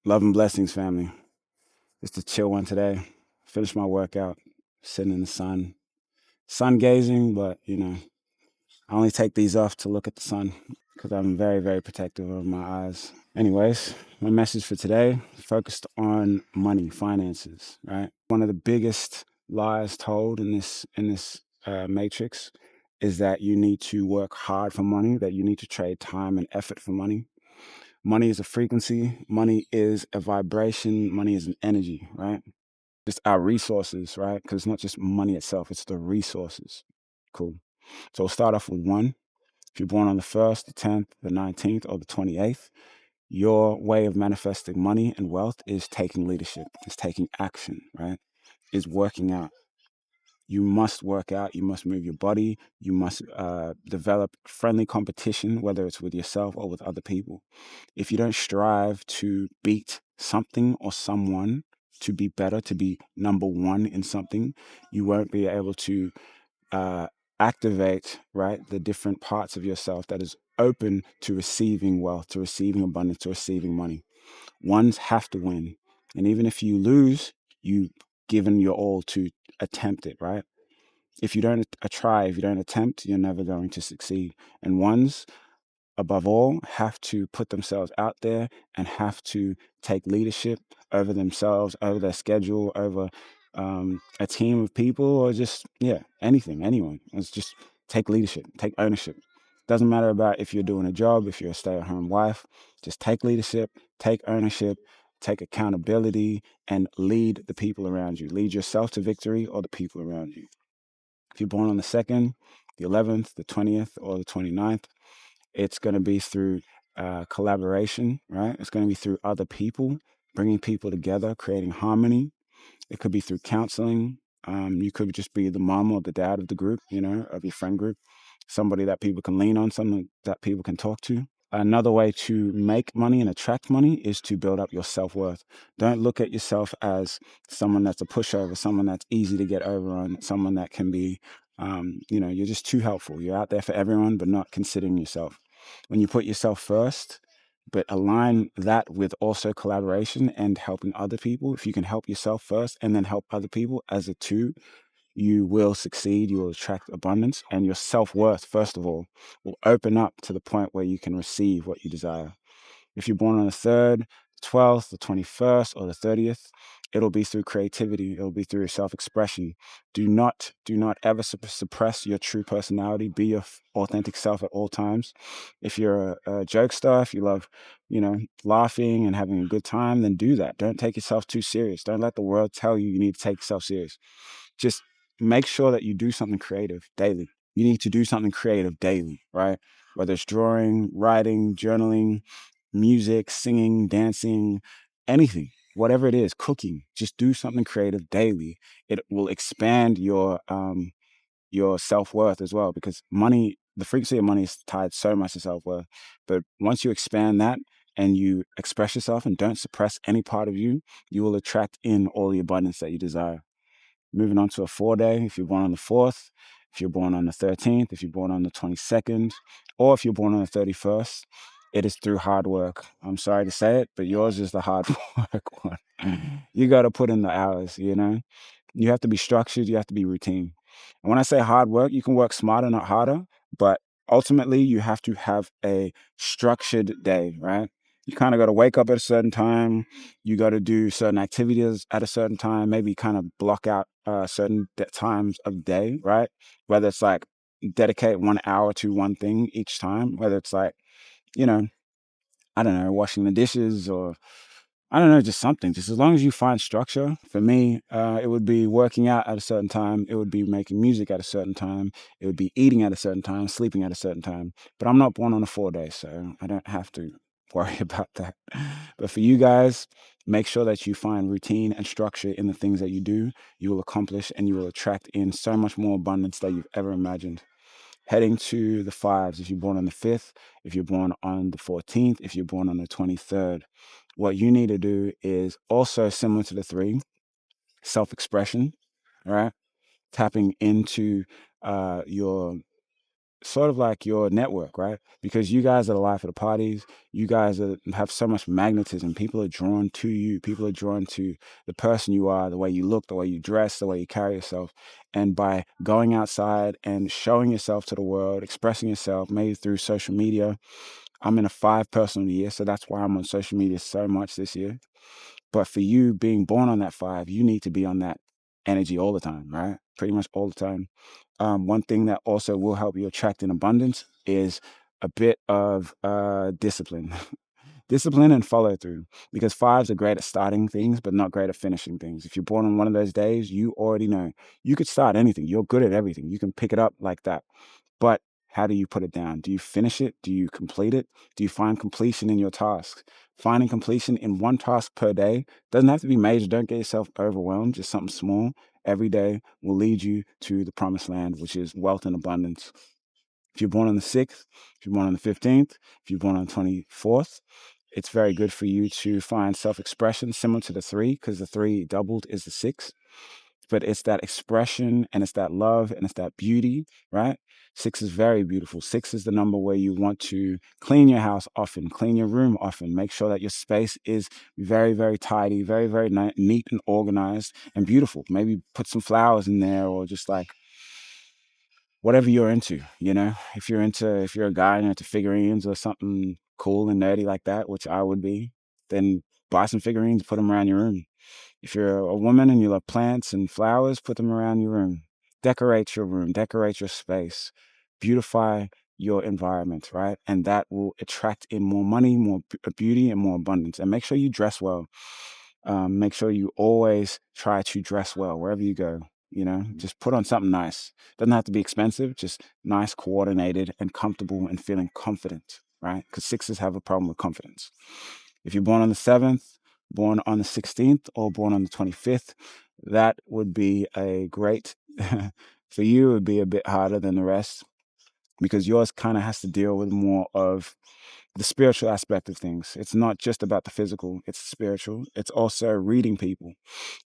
Love and blessings, family. Just a chill one today. Finished my workout, sitting in the sun gazing, but I only take these off to look at the sun because I'm very, very protective of my eyes. Anyways, my message for today focused on money, finances, right? One of the biggest lies told in this matrix is that you need to work hard for money, that you need to trade time and effort for money. Money is a frequency, money is a vibration, money is an energy, right? Just our resources, right? Because it's not just money itself, it's the resources. Cool. So we'll start off with one. If you're born on the 1st, the 10th, the 19th, or the 28th, your way of manifesting money and wealth is taking leadership, is taking action, right? Is working out. You must work out, you must move your body, you must develop friendly competition, whether it's with yourself or with other people. If you don't strive to beat something or someone, to be better, to be number one in something, you won't be able to uh, activate, right, the different parts of yourself that is open to receiving wealth, to receiving abundance, to receiving money. Ones have to win. And even if you lose, you've given your all to attempt it, right? If you don't try, if you don't attempt, you're never going to succeed. And ones, above all, have to put themselves out there and have to take leadership over themselves, over their schedule, over a team of people, or just, anyone. It's just take leadership, take ownership. Doesn't matter about if you're doing a job, if you're a stay-at-home wife, just take leadership, take ownership, take accountability, and lead the people around you. Lead yourself to victory or the people around you. If you're born on the 2nd, the 11th, the 20th, or the 29th, it's going to be through collaboration, right? It's going to be through other people, bringing people together, creating harmony. It could be through counseling. You could just be the mom or the dad of the group, of your friend group, somebody that people can lean on, someone that people can talk to. Another way to make money and attract money is to build up your self-worth. Don't look at yourself as someone that's a pushover, someone that's easy to get over on, someone that can be, you're just too helpful. You're out there for everyone, but not considering yourself. When you put yourself first, but align that with also collaboration and helping other people. If you can help yourself first and then help other people as a two, you will succeed, you will attract abundance, and your self-worth, first of all, will open up to the point where you can receive what you desire. If you're born on the 3rd, the 12th, the 21st, or the 30th, it'll be through creativity. It'll be through your self-expression. Do not ever suppress your true personality. Be your authentic self at all times. If you're a jokester, if you love, laughing and having a good time, then do that. Don't take yourself too serious. Don't let the world tell you need to take yourself serious. Just make sure that you do something creative daily. You need to do something creative daily, right? Whether it's drawing, writing, journaling, music, singing, dancing, anything, whatever it is, cooking, just do something creative daily. It will expand your self-worth as well, because money, the frequency of money is tied so much to self-worth. But once you expand that and you express yourself and don't suppress any part of you, you will attract in all the abundance that you desire. Moving on to a 4-day, if you're born on the 4th, if you're born on the 13th, if you're born on the 22nd, or if you're born on the 31st, it is through hard work. I'm sorry to say it, but yours is the hard work one. You got to put in the hours, You have to be structured, you have to be routine. And when I say hard work, you can work smarter, not harder, but ultimately you have to have a structured day, right? You kind of got to wake up at a certain time. You got to do certain activities at a certain time, maybe kind of block out certain times of day, right? Whether it's like dedicate 1 hour to one thing each time, whether it's like, you know, I don't know, washing the dishes or I don't know, just something. Just as long as you find structure. For me, it would be working out at a certain time. It would be making music at a certain time. It would be eating at a certain time, sleeping at a certain time. But I'm not born on a 4-day, so I don't have to worry about that. But for you guys, make sure that you find routine and structure in the things that you do. You will accomplish and you will attract in so much more abundance than you've ever imagined. Heading to the 5s, if you're born on the 5th, if you're born on the 14th, if you're born on the 23rd, what you need to do is also similar to the 3, self-expression, right? Tapping into your sort of like your network, right? Because you guys are the life of the parties. You guys have so much magnetism. People are drawn to you. People are drawn to the person you are, the way you look, the way you dress, the way you carry yourself. And by going outside and showing yourself to the world, expressing yourself, maybe through social media. I'm in a 5 personal year, so that's why I'm on social media so much this year. But for you being born on that 5, you need to be on that energy all the time, right? Pretty much all the time. One thing that also will help you attract in abundance is a bit of discipline. Discipline and follow through, because 5s are great at starting things, but not great at finishing things. If you're born on one of those days, you already know you could start anything. You're good at everything. You can pick it up like that. But how do you put it down? Do you finish it? Do you complete it? Do you find completion in your tasks? Finding completion in one task per day doesn't have to be major. Don't get yourself overwhelmed. Just something small every day will lead you to the promised land, which is wealth and abundance. If you're born on the 6th, if you're born on the 15th, if you're born on the 24th, it's very good for you to find self-expression similar to the 3, because the 3 doubled is the 6. But it's that expression and it's that love and it's that beauty, right? 6 is very beautiful. 6 is the number where you want to clean your house often, clean your room often, make sure that your space is very, very tidy, very, very neat and organized and beautiful. Maybe put some flowers in there, or just like whatever you're into, if you're a guy and you're into figurines or something cool and nerdy like that, which I would be, then buy some figurines, put them around your room. If you're a woman and you love plants and flowers, put them around your room. Decorate your room, decorate your space, beautify your environment, right? And that will attract in more money, more beauty, and more abundance. And make sure you dress well. Make sure you always try to dress well wherever you go. Just put on something nice. Doesn't have to be expensive, just nice, coordinated, and comfortable, and feeling confident, right? Because 6s have a problem with confidence. If you're born on the 7th, born on the 16th, or born on the 25th, that would be a great, for you, it would be a bit harder than the rest, because yours kind of has to deal with more of the spiritual aspect of things. It's not just about the physical, it's spiritual. It's also reading people.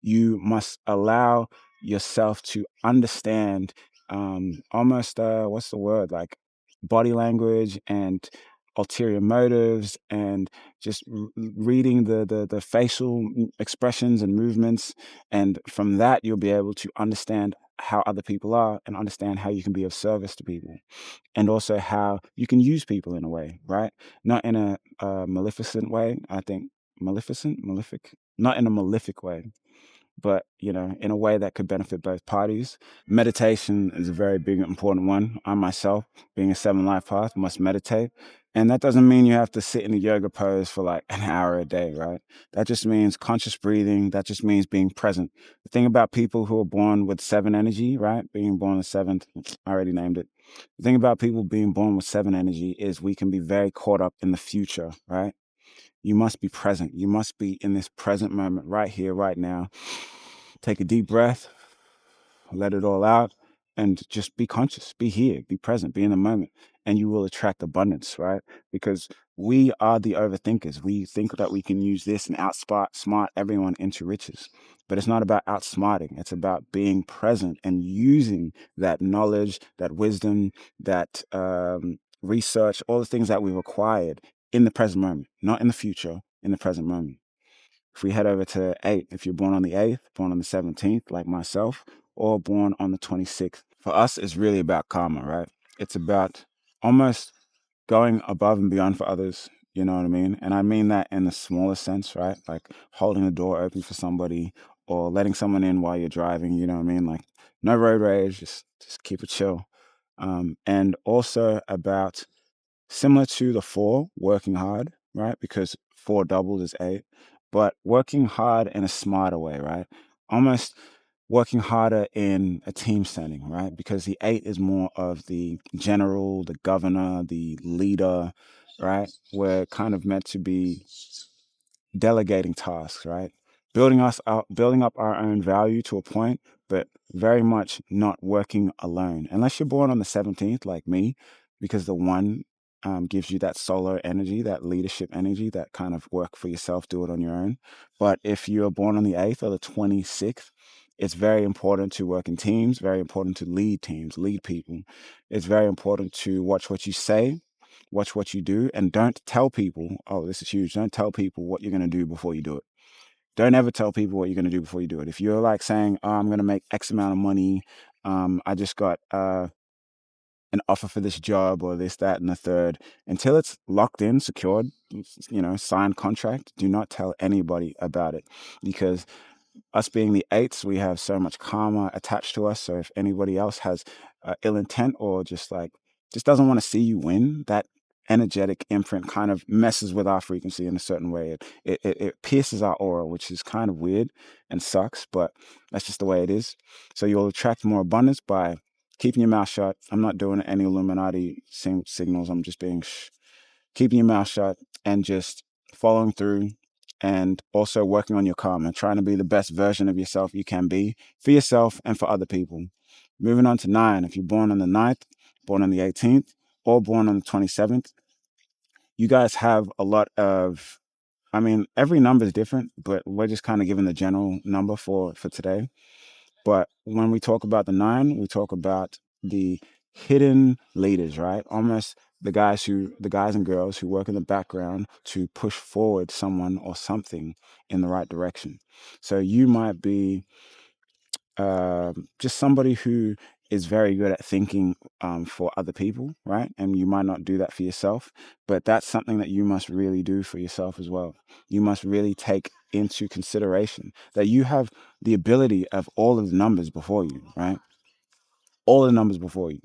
You must allow yourself to understand almost, what's the word, like body language and ulterior motives, and just reading the facial expressions and movements. And from that, you'll be able to understand how other people are and understand how you can be of service to people, and also how you can use people in a way, right? Not in a maleficent way. I think malefic, not in a malefic way, but in a way that could benefit both parties. Meditation is a very big, important one. I myself, being a 7 life path, must meditate. And that doesn't mean you have to sit in a yoga pose for like an hour a day, right? That just means conscious breathing. That just means being present. The thing about people who are born with 7 energy, right? Being born the 7th, I already named it. The thing about people being born with 7 energy is we can be very caught up in the future, right? You must be present. You must be in this present moment, right here, right now. Take a deep breath, let it all out, and just be conscious, be here, be present, be in the moment, and you will attract abundance, right? Because we are the overthinkers. We think that we can use this and smart everyone into riches. But it's not about outsmarting. It's about being present and using that knowledge, that wisdom, that research, all the things that we've acquired in the present moment, not in the future, in the present moment. If we head over to 8, if you're born on the 8th, born on the 17th, like myself, or born on the 26th, for us, it's really about karma, right? It's about almost going above and beyond for others. You know what I mean? And I mean that in the smallest sense, right? Like holding the door open for somebody, or letting someone in while you're driving. You know what I mean? Like no road rage, just keep it chill. And also about, similar to the 4, working hard, right? Because 4 doubled is 8, but working hard in a smarter way, right? Almost working harder in a team setting, right? Because the 8 is more of the general, the governor, the leader, right? We're kind of meant to be delegating tasks, right? Building up our own value to a point, but very much not working alone. Unless you're born on the 17th, like me, because the 1 gives you that solar energy, that leadership energy, that kind of work for yourself, do it on your own. But if you're born on the 8th or the 26th, It's very important to work in teams, very important to lead teams, lead people. It's very important to watch what you say, watch what you do, and don't tell people, oh, this is huge. Don't tell people what you're going to do before you do it. Don't ever tell people what you're going to do before you do it. If you're like saying, oh, I'm going to make X amount of money, I just got an offer for this job or this, that, and the third, until it's locked in, secured, signed contract, do not tell anybody about it, because us being the eights, we have so much karma attached to us. So if anybody else has ill intent or just doesn't want to see you win, that energetic imprint kind of messes with our frequency in a certain way. It pierces our aura, which is kind of weird and sucks, but that's just the way it is. So you'll attract more abundance by keeping your mouth shut. I'm not doing any Illuminati signals. I'm just being keeping your mouth shut and just following through, and also working on your karma, trying to be the best version of yourself you can be for yourself and for other people. Moving on to 9. If you're born on the 9th, born on the 18th, or born on the 27th, you guys have a lot of, every number is different, but we're just kind of giving the general number for today. But when we talk about the 9, we talk about the hidden leaders, right? Almost the guys and girls who work in the background to push forward someone or something in the right direction. So you might be just somebody who is very good at thinking for other people, right? And you might not do that for yourself, but that's something that you must really do for yourself as well. You must really take into consideration that you have the ability of all of the numbers before you, right? All the numbers before you.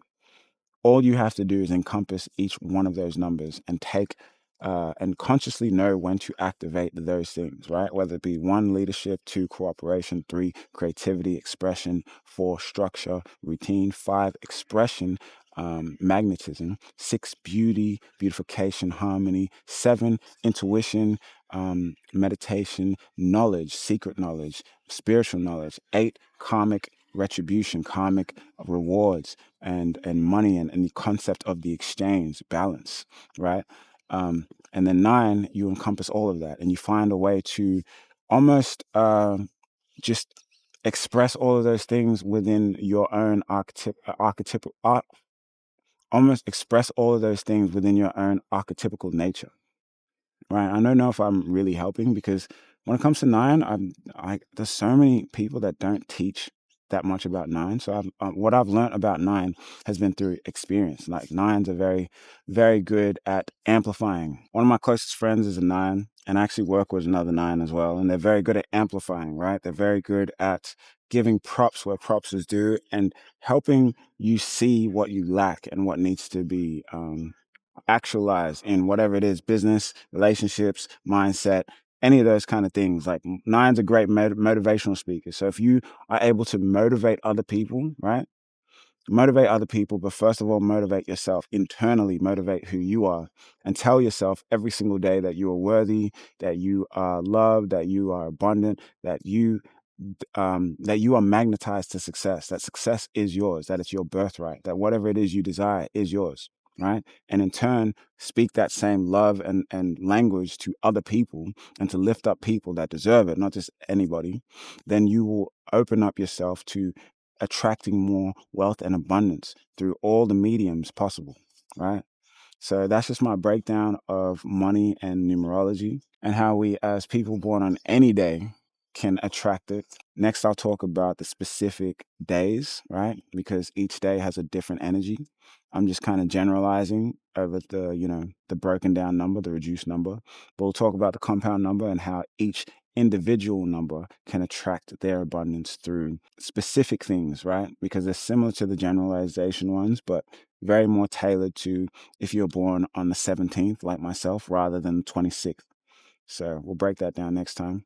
All you have to do is encompass each one of those numbers and take and consciously know when to activate those things, right? Whether it be 1, leadership; 2, cooperation; 3, creativity, expression; 4, structure, routine; 5, expression, magnetism; 6, beauty, beautification, harmony; 7, intuition, meditation; knowledge, secret knowledge, spiritual knowledge; 8, karmic retribution, karmic rewards, and money, and the concept of the exchange, balance, right? And then 9, you encompass all of that, and you find a way to almost just express all of those things within your own archetypal almost express all of those things within your own archetypical nature, right? I don't know if I'm really helping, because when it comes to 9, there's so many people that don't teach that much about 9. So what I've learned about 9 has been through experience. Like, 9s are very, very good at amplifying. One of my closest friends is a 9, and I actually work with another 9 as well. And they're very good at amplifying, right? They're very good at giving props where props is due, and helping you see what you lack and what needs to be actualize in whatever it is: business, relationships, mindset, any of those kind of things. Like, 9's a great motivational speaker. So if you are able to motivate other people, right? Motivate other people, but first of all, motivate yourself internally. Motivate who you are, and tell yourself every single day that you are worthy, that you are loved, that you are abundant, that you are magnetized to success, that success is yours, that it's your birthright, that whatever it is you desire is yours, right? And in turn, speak that same love and language to other people, and to lift up people that deserve it, not just anybody. Then you will open up yourself to attracting more wealth and abundance through all the mediums possible, right? So that's just my breakdown of money and numerology, and how we, as people born on any day, can attract it. Next, I'll talk about the specific days, right? Because each day has a different energy. I'm just kind of generalizing over the broken down number, the reduced number. But we'll talk about the compound number, and how each individual number can attract their abundance through specific things, right? Because they're similar to the generalization ones, but very more tailored to if you're born on the 17th, like myself, rather than the 26th. So we'll break that down next time.